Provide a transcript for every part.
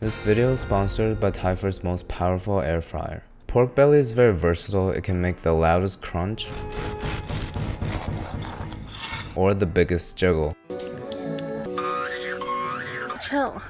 This video is sponsored by Typhor's most powerful air fryer. Pork belly is very versatile. It can make the loudest crunch or the biggest jiggle. Chill.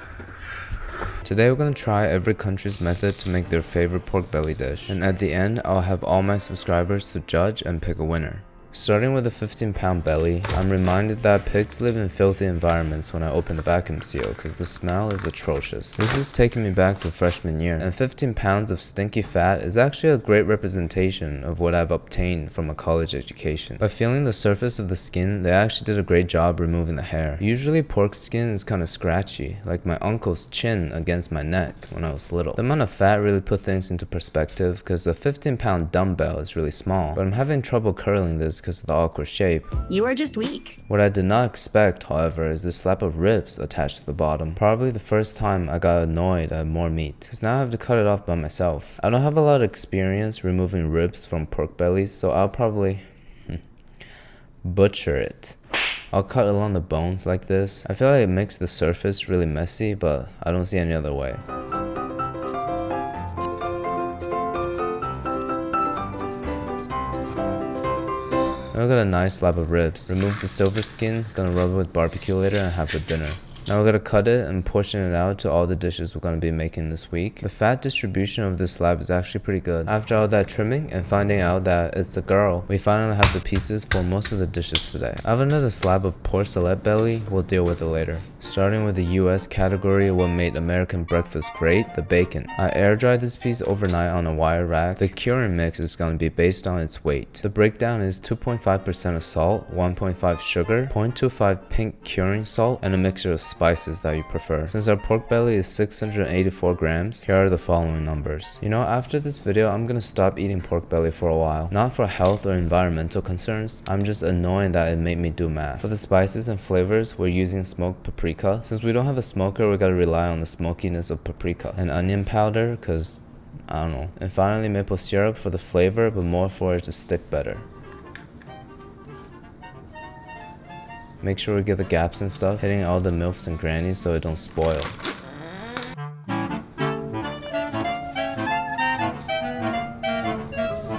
Today we're gonna try every country's method to make their favorite pork belly dish, and at the end I'll have all my subscribers to judge and pick a winner. Starting with a 15-pound belly, I'm reminded that pigs live in filthy environments when I open the vacuum seal because the smell is atrocious. This is taking me back to freshman year, and 15 pounds of stinky fat is actually a great representation of what I've obtained from a college education. By feeling the surface of the skin, they actually did a great job removing the hair. Usually pork skin is kind of scratchy, like my uncle's chin against my neck when I was little. The amount of fat really put things into perspective because a 15-pound dumbbell is really small, but I'm having trouble curling this because of the awkward shape. You are just weak. What I did not expect, however, is the slab of ribs attached to the bottom. Probably the first time I got annoyed at more meat, because now I have to cut it off by myself. I don't have a lot of experience removing ribs from pork bellies, so I'll probably butcher it. I'll cut along the bones like this. I feel like it makes the surface really messy, but I don't see any other way. Now we got a nice slab of ribs. Remove the silver skin, gonna rub it with barbecue later and have for dinner. Now we're gonna cut it and portion it out to all the dishes we're gonna be making this week. The fat distribution of this slab is actually pretty good. After all that trimming and finding out that it's the girl, we finally have the pieces for most of the dishes today. I have another slab of porcetta belly, we'll deal with it later. Starting with the US category, what made American breakfast great, the bacon. I air dried this piece overnight on a wire rack. The curing mix is gonna be based on its weight. The breakdown is 2.5% of salt, 1.5 sugar, 0.25 pink curing salt, and a mixture of spices that you prefer. Since our pork belly is 684 grams, here are the following numbers. You know, after this video, I'm gonna stop eating pork belly for a while. Not for health or environmental concerns, I'm just annoyed that it made me do math. For the spices and flavors, we're using smoked paprika. Since we don't have a smoker, we gotta rely on the smokiness of paprika. And onion powder, cause I don't know. And finally maple syrup for the flavor, but more for it to stick better. Make sure we get the gaps and stuff, hitting all the milfs and grannies so it don't spoil.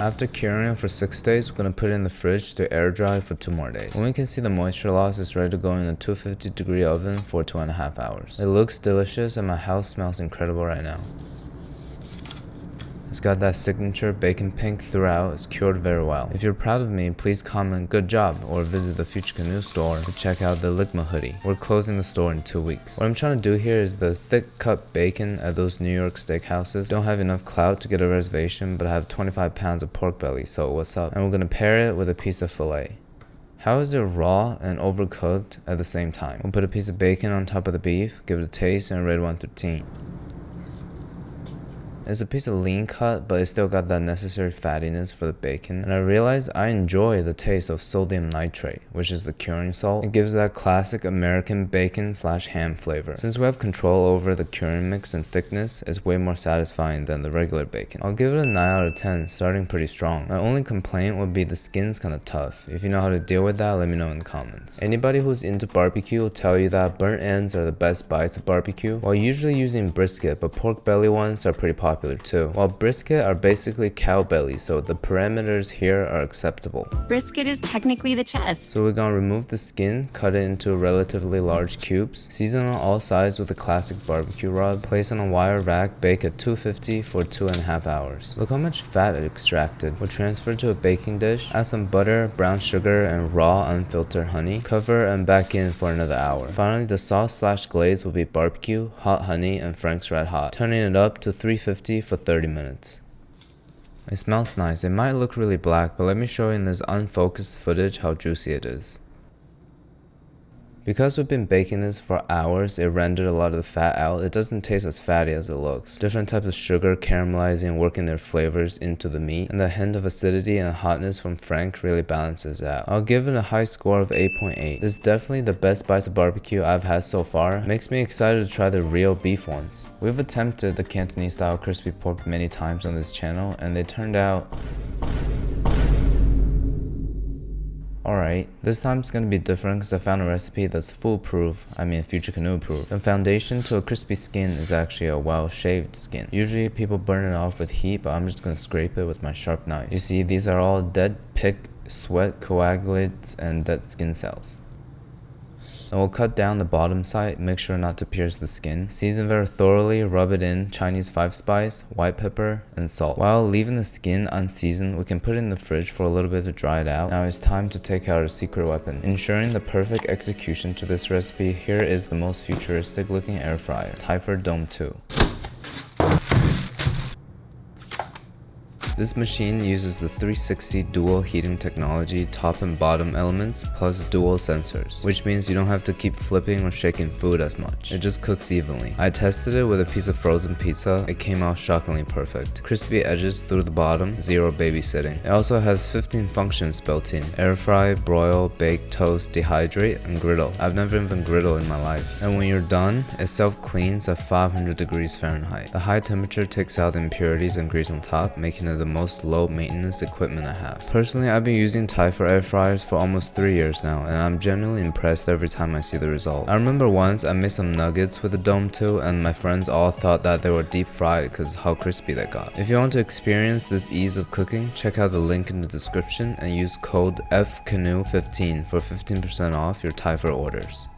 After curing it for 6 days, we're gonna put it in the fridge to air dry for 2 more days. When we can see the moisture loss, it's ready to go in a 250-degree oven for 2.5 hours. It looks delicious and my house smells incredible right now. It's got that signature bacon pink throughout. It's cured very well. If you're proud of me, please comment good job or visit the FutureCanoe store to check out the Ligma hoodie. We're closing the store in 2 weeks. What I'm trying to do here is the thick cut bacon at those New York steakhouses. Don't have enough clout to get a reservation, but I have 25 pounds of pork belly, so what's up? And we're gonna pair it with a piece of filet. How is it raw and overcooked at the same time? We'll put a piece of bacon on top of the beef, give it a taste, and rate 1 through 10. It's a piece of lean cut, but it still got that necessary fattiness for the bacon. And I realized I enjoy the taste of sodium nitrate, which is the curing salt. It gives that classic American bacon / ham flavor. Since we have control over the curing mix and thickness, it's way more satisfying than the regular bacon. I'll give it a 9 out of 10, starting pretty strong. My only complaint would be the skin's kinda tough. If you know how to deal with that, let me know in the comments. Anybody who's into barbecue will tell you that burnt ends are the best bites of barbecue, while usually using brisket, but pork belly ones are pretty popular too. While brisket are basically cow belly, so the parameters here are acceptable. Brisket is technically the chest. So we're gonna remove the skin, cut it into relatively large cubes, season on all sides with a classic barbecue rub, place on a wire rack, bake at 250 for 2.5 hours. Look how much fat it extracted. We'll transfer to a baking dish, add some butter, brown sugar, and raw unfiltered honey, cover and back in for another hour. Finally, the sauce / glaze will be barbecue, hot honey, and Frank's Red Hot, turning it up to 350 for 30 minutes. It smells nice. It might look really black, but let me show you in this unfocused footage how juicy it is. Because we've been baking this for hours, it rendered a lot of the fat out. It doesn't taste as fatty as it looks. Different types of sugar caramelizing and working their flavors into the meat, and the hint of acidity and hotness from Frank really balances out. I'll give it a high score of 8.8. This is definitely the best bites of barbecue I've had so far. Makes me excited to try the real beef ones. We've attempted the Cantonese style crispy pork many times on this channel, and they turned out Alright, this time it's gonna be different because I found a recipe that's foolproof, FutureCanoe proof. The foundation to a crispy skin is actually a well-shaved skin. Usually people burn it off with heat, but I'm just gonna scrape it with my sharp knife. You see, these are all dead pig sweat coagulates and dead skin cells. And we'll cut down the bottom side, make sure not to pierce the skin. Season very thoroughly, rub it in Chinese 5-spice, white pepper, and salt. While leaving the skin unseasoned, we can put it in the fridge for a little bit to dry it out. Now it's time to take out our secret weapon. Ensuring the perfect execution to this recipe, here is the most futuristic looking air fryer, Typhoon Dome 2. This machine uses the 360 dual heating technology, top and bottom elements, plus dual sensors, which means you don't have to keep flipping or shaking food as much. It just cooks evenly. I tested it with a piece of frozen pizza. It came out shockingly perfect. Crispy edges through the bottom, zero babysitting. It also has 15 functions built in: air fry, broil, bake, toast, dehydrate, and griddle. I've never even griddled in my life. And when you're done, it self-cleans at 500 degrees Fahrenheit. The high temperature takes out the impurities and grease on top, making it the most low maintenance equipment I have. Personally, I've been using Typhoon air fryers for almost 3 years now, and I'm genuinely impressed every time I see the result. I remember once I made some nuggets with the Dome 2 and my friends all thought that they were deep fried because how crispy they got. If you want to experience this ease of cooking, check out the link in the description and use code FCanoe15 for 15% off your Typhoon orders.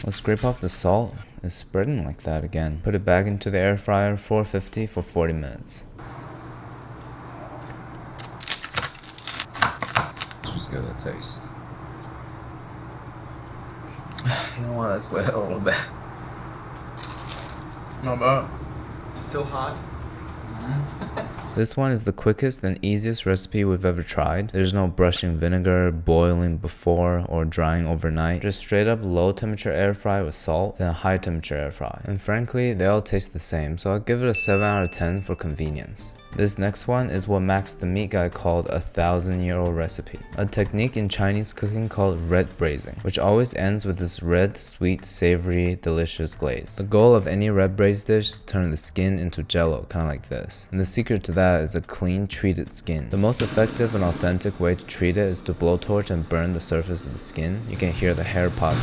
Let's scrape off the salt. It's spreading like that again. Put it back into the air fryer, 450 for 40 minutes. Let's just give it a taste. You know what, let's wait a little bit. It's not bad. Still hot? This one is the quickest and easiest recipe we've ever tried. There's no brushing vinegar, boiling before, or drying overnight. Just straight up low temperature air fry with salt, then a high temperature air fry. And frankly, they all taste the same, so I'll give it a 7 out of 10 for convenience. This next one is what Max the Meat Guy called a 1,000-year-old recipe. A technique in Chinese cooking called red braising, which always ends with this red, sweet, savory, delicious glaze. The goal of any red braised dish is to turn the skin into jello, kind of like this. And the secret to that is a clean, treated skin. The most effective and authentic way to treat it is to blowtorch and burn the surface of the skin. You can hear the hair popping.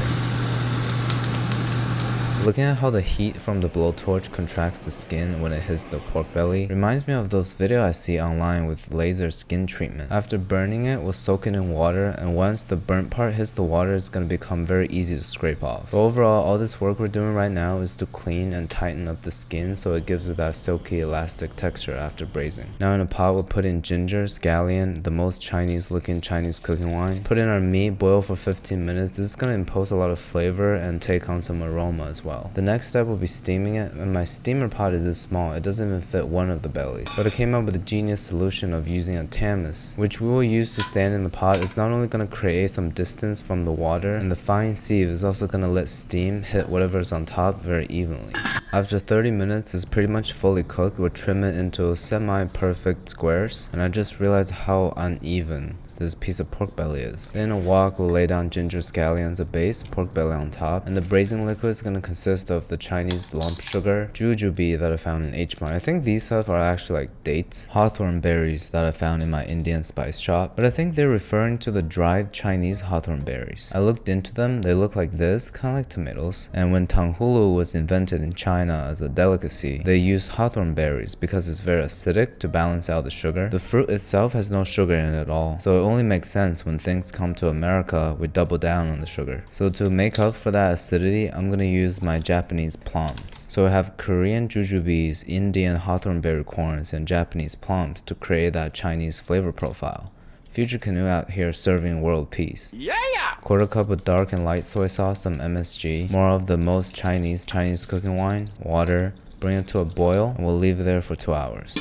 Looking at how the heat from the blowtorch contracts the skin when it hits the pork belly reminds me of those videos I see online with laser skin treatment. After burning it, we'll soak it in water, and once the burnt part hits the water, it's going to become very easy to scrape off. But overall, all this work we're doing right now is to clean and tighten up the skin so it gives it that silky elastic texture after braising. Now in a pot, we'll put in ginger, scallion, the most Chinese looking Chinese cooking wine. Put in our meat, boil for 15 minutes. This is going to impose a lot of flavor and take on some aroma as well. The next step will be steaming it, and my steamer pot is this small, it doesn't even fit one of the bellies. But I came up with a genius solution of using a tamis, which we will use to stand in the pot. It's not only going to create some distance from the water, and the fine sieve is also going to let steam hit whatever is on top very evenly. After 30 minutes, it's pretty much fully cooked. We'll trim it into semi-perfect squares, and I just realized how uneven this piece of pork belly is. Then in a wok, we'll lay down ginger scallion as a base, pork belly on top, and the braising liquid is going to consist of the Chinese lump sugar, jujube that I found in H Mart. I think these stuff are actually like dates, hawthorn berries that I found in my Indian spice shop, but I think they're referring to the dried Chinese hawthorn berries. I looked into them, they look like this, kind of like tomatoes, and when tanghulu was invented in China as a delicacy, they used hawthorn berries because it's very acidic to balance out the sugar. The fruit itself has no sugar in it at all, so it only makes sense when things come to America, we double down on the sugar. So to make up for that acidity, I'm gonna use my Japanese plums. So I have Korean jujubes, Indian hawthornberry corns, and Japanese plums to create that Chinese flavor profile. FutureCanoe out here serving world peace. Yeah! Quarter cup of dark and light soy sauce, some MSG, more of the most Chinese cooking wine, water, bring it to a boil, and we'll leave it there for 2 hours.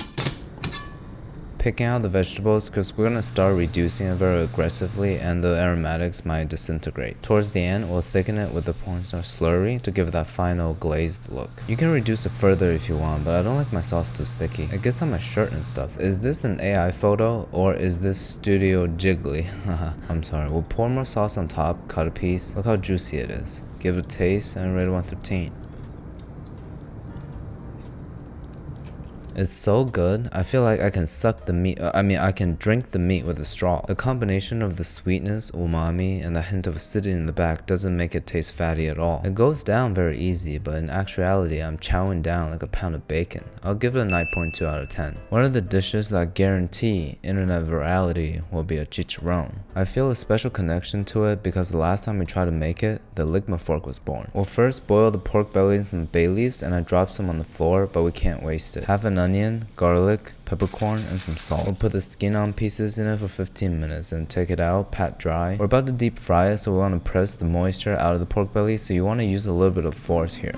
Picking out the vegetables because we're going to start reducing it very aggressively and the aromatics might disintegrate. Towards the end, we'll thicken it with the cornstarch slurry to give it that final glazed look. You can reduce it further if you want, but I don't like my sauce too sticky. It gets on my shirt and stuff. Is this an AI photo or is this Studio Jiggly? I'm sorry. We'll pour more sauce on top, cut a piece. Look how juicy it is. Give it a taste and rate 1 through 10. It's so good. I feel like I can suck the meat. I can drink the meat with a straw. The combination of the sweetness, umami, and the hint of acidity in the back doesn't make it taste fatty at all. It goes down very easy, but in actuality, I'm chowing down like a pound of bacon. I'll give it a 9.2 out of 10. One of the dishes that I guarantee internet virality will be a chicharron. I feel a special connection to it because the last time we tried to make it, the ligma fork was born. We'll first boil the pork belly in some bay leaves, and I dropped some on the floor, but we can't waste it. Half an onion, garlic, peppercorn, and some salt. We'll put the skin on pieces in it for 15 minutes and take it out, pat dry. We're about to deep fry it, so we want to press the moisture out of the pork belly, so you want to use a little bit of force here.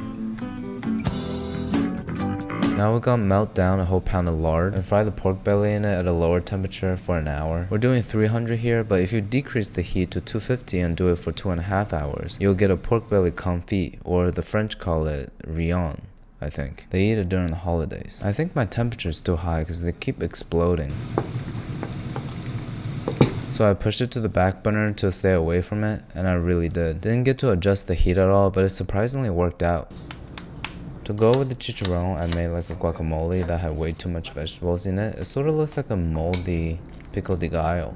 Now we're gonna melt down a whole pound of lard and fry the pork belly in it at a lower temperature for an hour. We're doing 300 here, but if you decrease the heat to 250 and do it for 2.5 hours, you'll get a pork belly confit, or the French call it rion. I think. They eat it during the holidays. I think my temperature is still high because they keep exploding. So I pushed it to the back burner to stay away from it, and I really did. Didn't get to adjust the heat at all, but it surprisingly worked out. To go with the chicharron, I made like a guacamole that had way too much vegetables in it. It sort of looks like a moldy pico de gallo.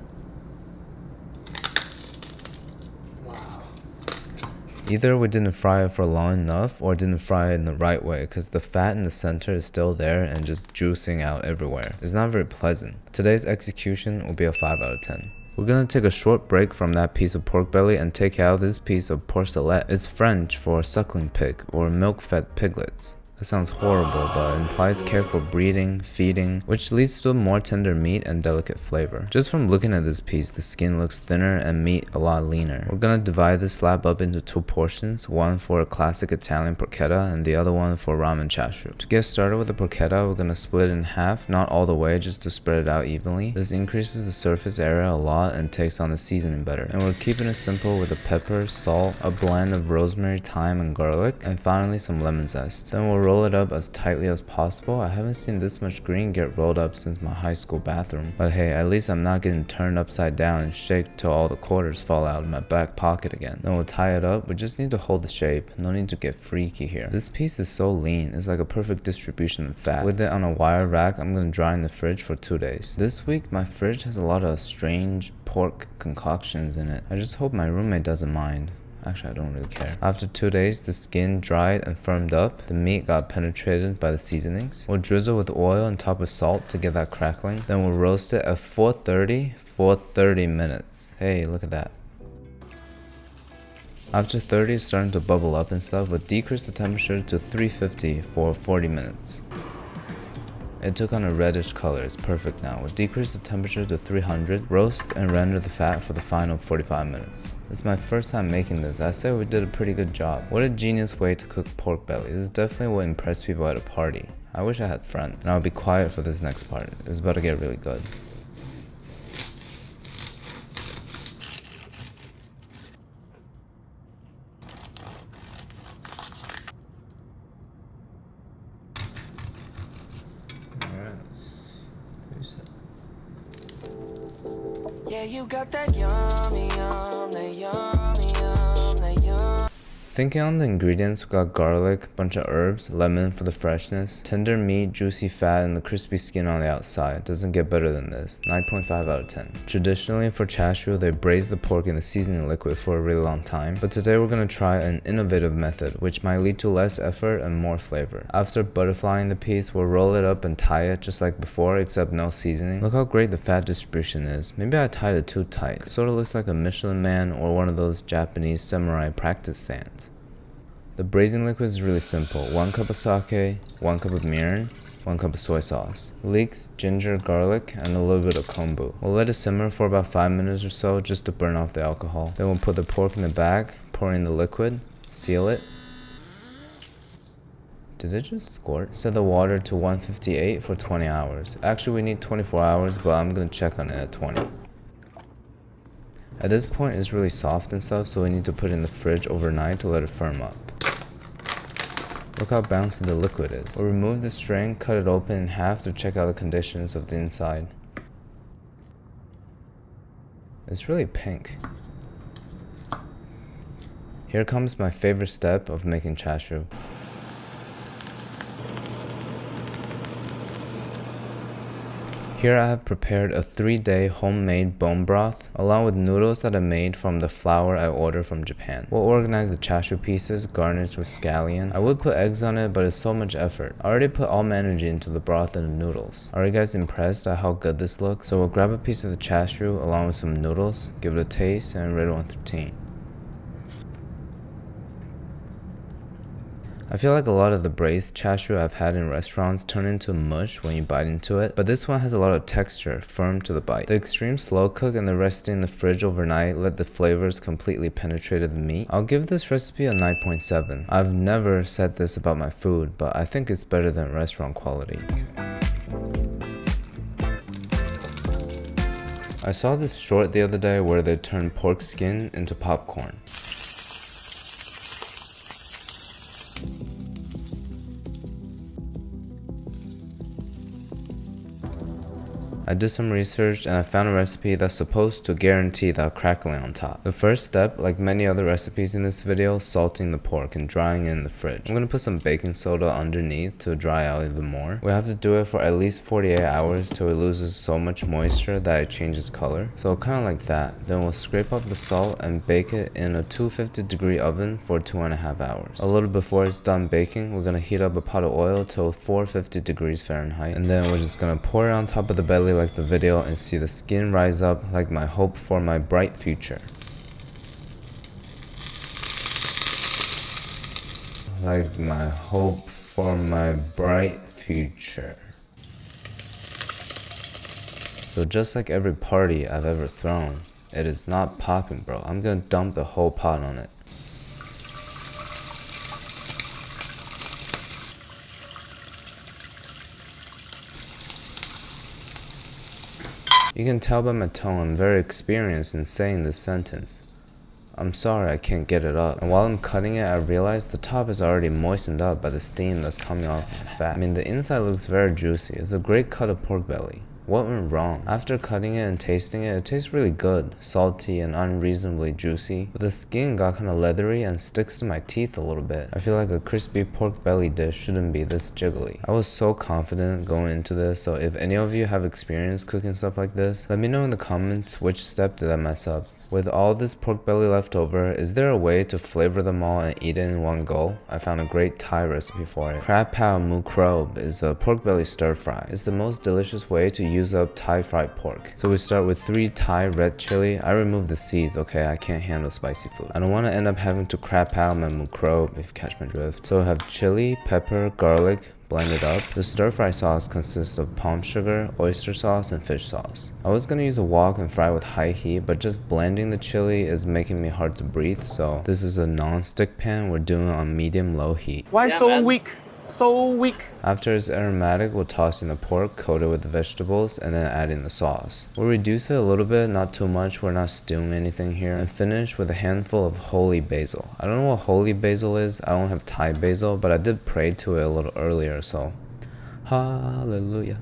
Either we didn't fry it for long enough or didn't fry it in the right way, because the fat in the center is still there and just juicing out everywhere. It's not very pleasant. Today's execution will be a 5 out of 10. We're gonna take a short break from that piece of pork belly and take out this piece of porchetta. It's French for suckling pig or milk-fed piglets. That sounds horrible, but implies care for breeding, feeding, which leads to a more tender meat and delicate flavor. Just from looking at this piece, the skin looks thinner and meat a lot leaner. We're gonna divide this slab up into 2 portions, one for a classic Italian porchetta and the other one for ramen chashu. To get started with the porchetta, we're gonna split it in half, not all the way, just to spread it out evenly. This increases the surface area a lot and takes on the seasoning better. And we're keeping it simple with the pepper, salt, a blend of rosemary, thyme, and garlic, and finally some lemon zest. Then we'll roll it up as tightly as possible. I haven't seen this much green get rolled up since my high school bathroom. But hey, at least I'm not getting turned upside down and shake till all the quarters fall out of my back pocket again. Then we'll tie it up. We just need to hold the shape. No need to get freaky here. This piece is so lean. It's like a perfect distribution of fat. With it on a wire rack, I'm gonna dry in the fridge for 2 days. This week, my fridge has a lot of strange pork concoctions in it. I just hope my roommate doesn't mind. Actually, I don't really care. After 2 days, the skin dried and firmed up. The meat got penetrated by the seasonings. We'll drizzle with oil on top of salt to get that crackling. Then we'll roast it at 430 for 30 minutes. Hey, look at that. After 30, it's starting to bubble up and stuff. We'll decrease the temperature to 350 for 40 minutes. It took on a reddish color. It's perfect now. We'll decrease the temperature to 300, roast and render the fat for the final 45 minutes. This is my first time making this. I say we did a pretty good job. What a genius way to cook pork belly. This is definitely what impressed people at a party. I wish I had friends. And I'll be quiet for this next part. It's about to get really good. Yeah, you got that yummy, that yummy, that yum. Thinking on the ingredients, we got garlic, bunch of herbs, lemon for the freshness, tender meat, juicy fat, and the crispy skin on the outside. Doesn't get better than this. 9.5 out of 10. Traditionally for chashu, they braise the pork in the seasoning liquid for a really long time, but today we're gonna try an innovative method, which might lead to less effort and more flavor. After butterflying the piece, we'll roll it up and tie it just like before, except no seasoning. Look how great the fat distribution is. Maybe I tied it too tight. It sort of looks like a Michelin man or one of those Japanese samurai practice stands. The braising liquid is really simple. 1 cup of sake, 1 cup of mirin, 1 cup of soy sauce, leeks, ginger, garlic, and a little bit of kombu. We'll let it simmer for about 5 minutes or so just to burn off the alcohol. Then we'll put the pork in the bag, pour in the liquid, seal it. Did it just squirt? Set the water to 158 for 20 hours. Actually, we need 24 hours, but I'm gonna check on it at 20. At this point, it's really soft and stuff, so we need to put it in the fridge overnight to let it firm up. Look how bouncy the liquid is. We'll remove the string, cut it open in half to check out the conditions of the inside. It's really pink. Here comes my favorite step of making chashu. Here I have prepared a 3-day homemade bone broth along with noodles that I made from the flour I ordered from Japan. We'll organize the chashu pieces garnished with scallion. I would put eggs on it, but it's so much effort. I already put all my energy into the broth and the noodles. Are you guys impressed at how good this looks? So we'll grab a piece of the chashu along with some noodles, give it a taste, and rate it 1 through 10. I feel like a lot of the braised chashu I've had in restaurants turn into mush when you bite into it, but this one has a lot of texture, firm to the bite. The extreme slow cook and the resting in the fridge overnight let the flavors completely penetrate the meat. I'll give this recipe a 9.7. I've never said this about my food, but I think it's better than restaurant quality. I saw this short the other day where they turned pork skin into popcorn. I did some research and I found a recipe that's supposed to guarantee that crackling on top. The first step, like many other recipes in this video, salting the pork and drying it in the fridge. I'm gonna put some baking soda underneath to dry out even more. We have to do it for at least 48 hours till it loses so much moisture that it changes color. So kind of like that. Then we'll scrape off the salt and bake it in a 250-degree oven for 2.5 hours. A little before it's done baking, we're gonna heat up a pot of oil till 450 degrees Fahrenheit, and then we're just gonna pour it on top of the belly like the video and see the skin rise up like my hope for my bright future. Like my hope for my bright future. So just like every party I've ever thrown, it is not popping, bro. I'm gonna dump the whole pot on it. You can tell by my tone I'm very experienced in saying this sentence. I'm sorry I can't get it up. And while I'm cutting it, I realize the top is already moistened up by the steam that's coming off of the fat. I mean, the inside looks very juicy. It's a great cut of pork belly. What went wrong? After cutting it and tasting it, it tastes really good, salty and unreasonably juicy, but the skin got kind of leathery and sticks to my teeth a little bit. I feel like a crispy pork belly dish shouldn't be this jiggly. I was so confident going into this, so if any of you have experience cooking stuff like this, let me know in the comments which step did I mess up. With all this pork belly left over, is there a way to flavor them all and eat it in one go? I found a great Thai recipe for it. Crab pao mu krob is a pork belly stir fry. It's the most delicious way to use up Thai fried pork. So we start with 3 Thai red chili. I remove the seeds, okay? I can't handle spicy food. I don't want to end up having to crab pao my mu krob, if you catch my drift. So I have chili, pepper, garlic, blend it up. The stir fry sauce consists of palm sugar, oyster sauce, and fish sauce. I was gonna use a wok and fry with high heat, but just blending the chili is making me hard to breathe, so this is a non-stick pan. We're doing it on medium-low heat. Why so weak? So weak. After it's aromatic, we'll toss in the pork, coat it with the vegetables, and then add in the sauce. We'll reduce it a little bit, not too much, we're not stewing anything here, and finish with a handful of holy basil. I don't know what holy basil is, I don't have Thai basil, but I did pray to it a little earlier, so hallelujah.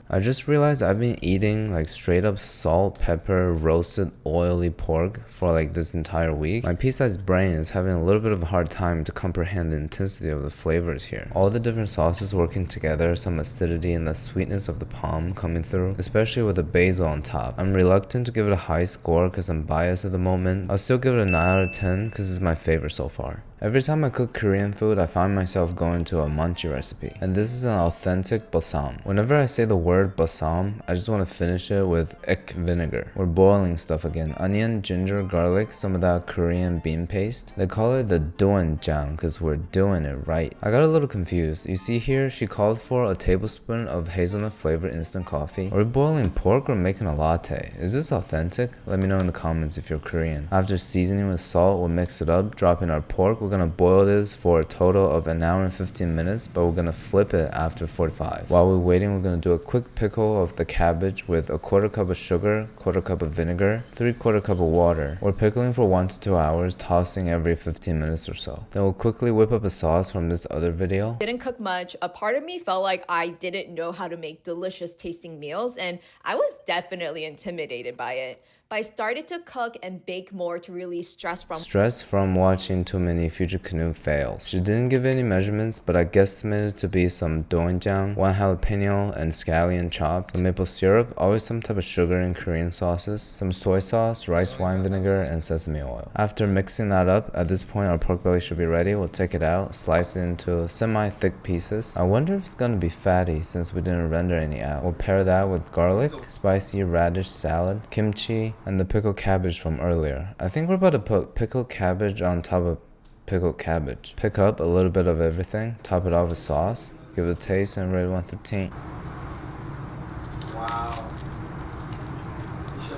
I just realized I've been eating like straight up salt, pepper, roasted, oily pork for like this entire week. My pea-sized brain is having a little bit of a hard time to comprehend the intensity of the flavors here. All the different sauces working together, some acidity and the sweetness of the palm coming through, especially with the basil on top. I'm reluctant to give it a high score because I'm biased at the moment. I'll still give it a 9 out of 10 because it's my favorite so far. Every time I cook Korean food, I find myself going to a manchi recipe, and this is an authentic bossam. Whenever I say the word bossam, I just want to finish it with ek vinegar. We're boiling stuff again: onion, ginger, garlic, some of that Korean bean paste. They call it the doenjang because we're doing it right. I got a little confused. You see here, she called for a tablespoon of hazelnut flavored instant coffee. Are we boiling pork or making a latte? Is this authentic? Let me know in the comments if you're Korean. After seasoning with salt, we'll mix it up, drop in our pork. We're gonna boil this for a total of 1 hour and 15 minutes, but we're gonna flip it after 45. While we're waiting, we're gonna do a quick pickle of the cabbage with a 1/4 cup of sugar, 1/4 cup of vinegar, 3/4 cup of water. We're pickling for 1 to 2 hours, tossing every 15 minutes or so. Then we'll quickly whip up a sauce from this other video. Didn't cook much. A part of me felt like I didn't know how to make delicious tasting meals, and I was definitely intimidated by it. but I started to cook and bake more to release stress from watching too many FutureCanoe fails. She didn't give any measurements, but I guesstimated to be some doenjang, 1 jalapeno, and scallion chopped, some maple syrup, always some type of sugar in Korean sauces, some soy sauce, rice wine vinegar, and sesame oil. After mixing that up, at this point our pork belly should be ready. We'll take it out, slice it into semi-thick pieces. I wonder if it's gonna be fatty since we didn't render any out. We'll pair that with garlic, spicy radish salad, kimchi, and the pickled cabbage from earlier. I think we're about to put pickled cabbage on top of pickled cabbage. Pick up a little bit of everything, top it off with sauce, give it a taste, and rate 1 through 10.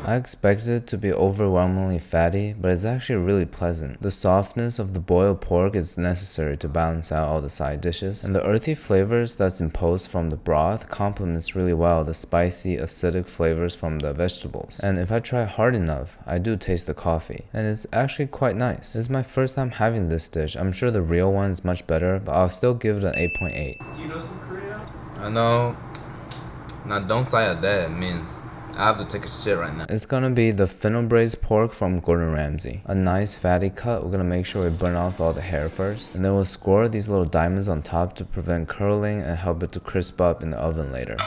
I expected it to be overwhelmingly fatty, but it's actually really pleasant. The softness of the boiled pork is necessary to balance out all the side dishes, and the earthy flavors that's imposed from the broth complements really well the spicy, acidic flavors from the vegetables. And if I try hard enough, I do taste the coffee, and it's actually quite nice. This is my first time having this dish. I'm sure the real one is much better, but I'll still give it an 8.8. Do you know some Korean? I know. Now don't say that, it means I have to take a shit right now. It's gonna be the fennel braised pork from Gordon Ramsay. A nice fatty cut. We're gonna make sure we burn off all the hair first. And then we'll score these little diamonds on top to prevent curling and help it to crisp up in the oven later.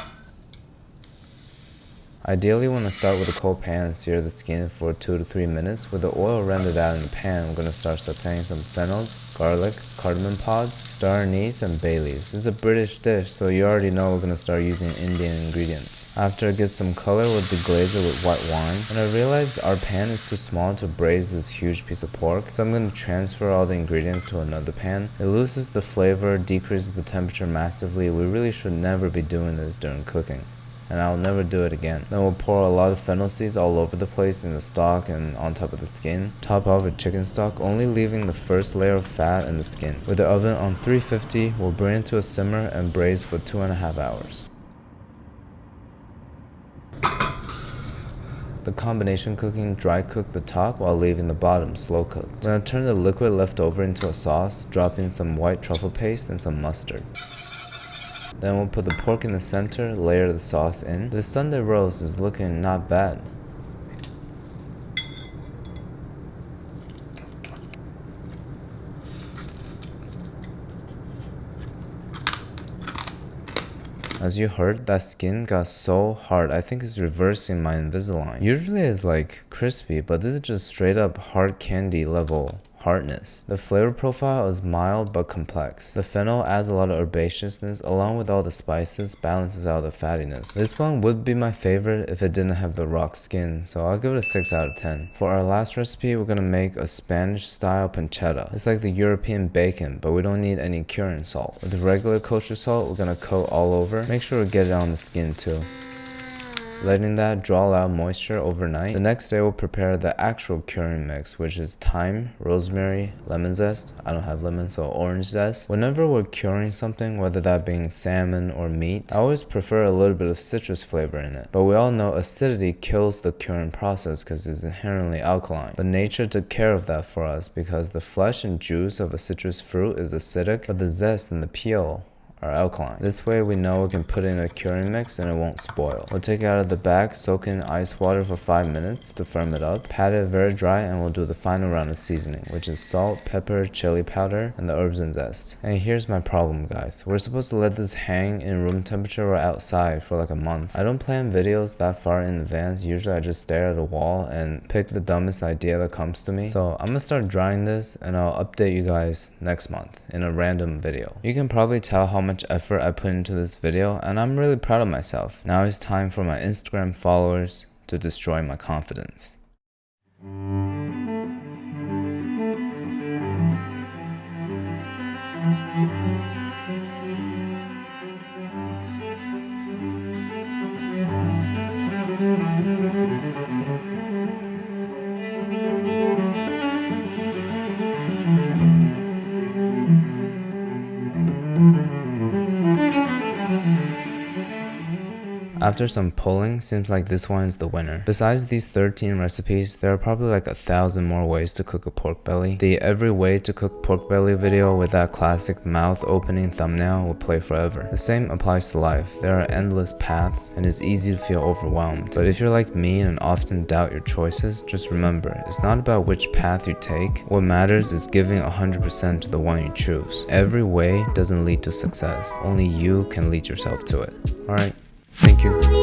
Ideally, we want to start with a cold pan and sear the skin for 2 to 3 minutes. With the oil rendered out in the pan, we're going to start sauteing some fennels, garlic, cardamom pods, star anise, and bay leaves. This is a British dish, so you already know we're going to start using Indian ingredients. After it gets some color, we'll deglaze it with white wine. And I realized our pan is too small to braise this huge piece of pork, so I'm going to transfer all the ingredients to another pan. It loses the flavor, decreases the temperature massively. We really should never be doing this during cooking, and I'll never do it again. Then we'll pour a lot of fennel seeds all over the place in the stock and on top of the skin. Top off with chicken stock, only leaving the first layer of fat in the skin. With the oven on 350, we'll bring it to a simmer and braise for 2.5 hours. The combination cooking dry cook the top while leaving the bottom slow cooked. We're gonna turn the liquid left over into a sauce, drop in some white truffle paste and some mustard. Then we'll put the pork in the center, layer the sauce in. This Sunday roast is looking not bad. As you heard, that skin got so hard, I think it's reversing my Invisalign. Usually it's like crispy, but this is just straight up hard candy level hardness. The flavor profile is mild but complex. The fennel adds a lot of herbaceousness along with all the spices, balances out the fattiness. This one would be my favorite if it didn't have the rock skin, so I'll give it a 6 out of 10. For our last recipe, we're gonna make a Spanish style pancetta. It's like the European bacon, but we don't need any curing salt. With regular kosher salt, we're gonna coat all over. Make sure to get it on the skin too. Letting that draw out moisture overnight. The next day we'll prepare the actual curing mix, which is thyme, rosemary, lemon zest. I don't have lemon, so orange zest. Whenever we're curing something, whether that being salmon or meat, I always prefer a little bit of citrus flavor in it. But we all know acidity kills the curing process because it's inherently alkaline. But nature took care of that for us because the flesh and juice of a citrus fruit is acidic, but the zest and the peel are alkaline. This way we know we can put in a curing mix and it won't spoil. We'll take it out of the bag, soak in ice water for 5 minutes to firm it up, pat it very dry, and we'll do the final round of seasoning, which is salt, pepper, chili powder, and the herbs and zest. And here's my problem, guys. We're supposed to let this hang in room temperature or outside for like a month. I don't plan videos that far in advance. Usually I just stare at a wall and pick the dumbest idea that comes to me. So I'm gonna start drying this and I'll update you guys next month in a random video. You can probably tell how much effort I put into this video, and I'm really proud of myself. Now it's time for my Instagram followers to destroy my confidence. After some polling, seems like this one is the winner. Besides these 13 recipes, there are probably like 1,000 more ways to cook a pork belly. The every way to cook pork belly video with that classic mouth opening thumbnail will play forever. The same applies to life. There are endless paths and it's easy to feel overwhelmed. But if you're like me and often doubt your choices, just remember, it's not about which path you take. What matters is giving 100% to the one you choose. Every way doesn't lead to success. Only you can lead yourself to it. Alright, thank you.